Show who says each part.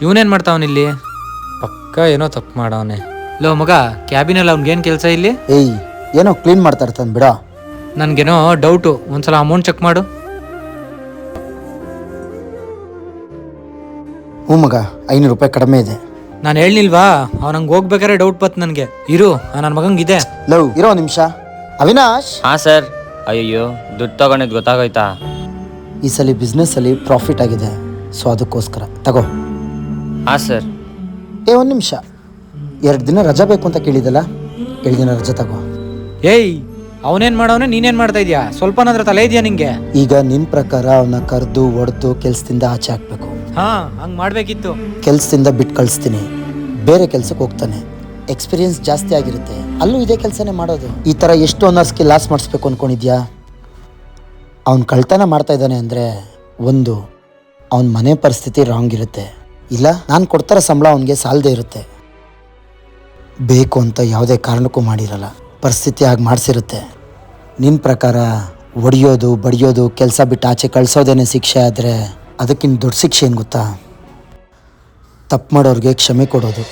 Speaker 1: ಇವನೇನು ಮಾಡ್ತಾವನಿಲ್ಲಿ? ಪಕ್ಕ ಏನೋ ತಪ್ಪು ಮಾಡವನೆ. ಲೋ ಮಗ, ಕ್ಯಾಬಿನಲ್ಲಿ ಅವ್ನಿಗೇನು ಕೆಲಸ ಇಲ್ಲಿ?
Speaker 2: ಏಯ್, ಏನೋ ಕ್ಲೀನ್ ಮಾಡ್ತಾ ಇರ್ತಾನೆ ಬಿಡ.
Speaker 1: ನನಗೇನೋ ಡೌಟು, ಒಂದ್ಸಲ ಅಮೌಂಟ್ ಚೆಕ್ ಮಾಡು.
Speaker 2: ಹ್ಞೂ ಮಗ, 500 ರೂಪಾಯಿ ಕಡಿಮೆ ಇದೆ.
Speaker 1: ನಾನು ಹೇಳಿಲ್ವಾ, ಅವ್ನಂಗೆ ಹೋಗ್ಬೇಕಾದ್ರೆ ಡೌಟ್ ಬತ್ತು ನನಗೆ. ಇರು, ನನ್ನ ಮಗಂಗಿದೆ.
Speaker 2: ಲವ್, ಇರೋ ನಿಮಿಷ. ಅವಿನಾಶ್,
Speaker 3: ಹಾಂ ಸರ್. ಅಯ್ಯೋ, ದುಡ್ಡು ತಗೊಂಡಿದ್ದು ಗೊತ್ತಾಗೋಯ್ತಾ?
Speaker 2: ಈ ಸಲ ಬಿಸ್ನೆಸ್ಸಲ್ಲಿ ಪ್ರಾಫಿಟ್ ಆಗಿದೆ, ಸೊ ಅದಕ್ಕೋಸ್ಕರ ತಗೋ.
Speaker 3: ಹಾಂ ಸರ್.
Speaker 2: ಒಂದು ನಿಮಿಷ, 2 ದಿನ ರಜಾ ಬೇಕು ಅಂತ ಕೇಳಿದಲ್ಲ, 2 ದಿನ ರಜಾ ತಗೋ.
Speaker 1: ಏಯ್, ಅವನೇನು ಮಾಡವನೆ, ನೀನೇನು ಮಾಡ್ತಾ ಇದೀಯಾ? ಸ್ವಲ್ಪನಾದ್ರ ತಲೆ ಇದೆಯಾ ನಿಂಗೆ?
Speaker 2: ಈಗ ನಿನ್ನ ಪ್ರಕಾರ ಅವನ್ನ ಕರೆದು ಹೊಡೆದು ಕೆಲಸದಿಂದ ಆಚೆ ಹಾಕ್ಬೇಕು.
Speaker 1: ಹಾಂ, ಹಂಗೆ ಮಾಡಬೇಕಿತ್ತು.
Speaker 2: ಕೆಲಸದಿಂದ ಬಿಟ್ಟು ಕಳಿಸ್ತೀನಿ, ಬೇರೆ ಕೆಲಸಕ್ಕೆ ಹೋಗ್ತಾನೆ. ಎಕ್ಸ್ಪೀರಿಯನ್ಸ್ ಜಾಸ್ತಿ ಆಗಿರುತ್ತೆ, ಅಲ್ಲೂ ಇದೇ ಕೆಲಸನೇ ಮಾಡೋದು. ಈ ಥರ ಎಷ್ಟು ಓನರ್ಸ್ಗೆ ಲಾಸ್ ಮಾಡಿಸ್ಬೇಕು ಅಂದ್ಕೊಂಡಿದ್ಯಾ? ಅವ್ನು ಕಳ್ತನ ಮಾಡ್ತಾ ಇದ್ದಾನೆ ಅಂದರೆ ಒಂದು, ಅವನ ಮನೆ ಪರಿಸ್ಥಿತಿ ರಾಂಗ್ ಇರುತ್ತೆ, ಇಲ್ಲ ನಾನು ಕೊಡ್ತಾರ ಸಂಬಳ ಅವನಿಗೆ ಸಾಲದೇ ಇರುತ್ತೆ. ಬೇಕು ಅಂತ ಯಾವುದೇ ಕಾರಣಕ್ಕೂ ಮಾಡಿರಲ್ಲ, ಪರಿಸ್ಥಿತಿ ಆಗಿ ಮಾಡಿಸಿರುತ್ತೆ. ನಿನ್ನ ಪ್ರಕಾರ ಹೊಡಿಯೋದು ಬಡಿಯೋದು ಕೆಲಸ ಬಿಟ್ಟು ಆಚೆ ಕಳಿಸೋದೇನೆ ಶಿಕ್ಷೆ ಆದರೆ ಅದಕ್ಕಿಂತ ದೊಡ್ಡ ಶಿಕ್ಷೆ ಏನು ಗೊತ್ತಾ? ತಪ್ಪು ಮಾಡೋರಿಗೆ ಕ್ಷಮೆ ಕೊಡೋದು.